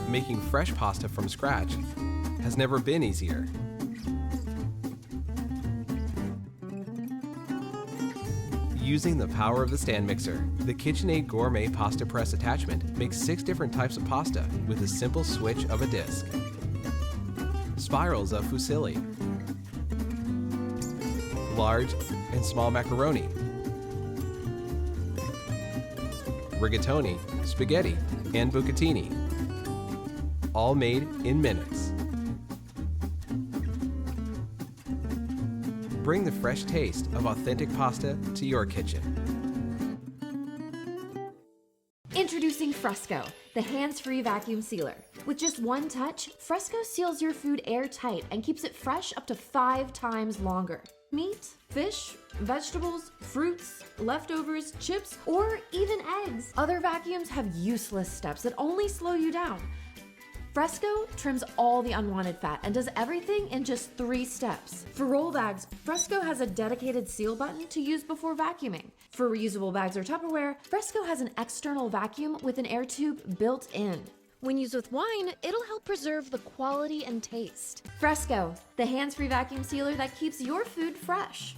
Making fresh pasta from scratch has never been easier. Using the power of the stand mixer, the KitchenAid Gourmet Pasta Press attachment makes 6 different types of pasta with a simple switch of a disc. Spirals of fusilli, large and small macaroni, rigatoni, spaghetti, and bucatini, all made in minutes. Bring the fresh taste of authentic pasta to your kitchen. Introducing Fresco, the hands-free vacuum sealer. With just one touch, Fresco seals your food airtight and keeps it fresh up to 5 times longer. Meat, fish, vegetables, fruits, leftovers, chips, or even eggs. Other vacuums have useless steps that only slow you down. Fresco trims all the unwanted fat and does everything in just 3 steps. For roll bags, Fresco has a dedicated seal button to use before vacuuming. For reusable bags or Tupperware, Fresco has an external vacuum with an air tube built in. When used with wine, it'll help preserve the quality and taste. Fresco, the hands-free vacuum sealer that keeps your food fresh.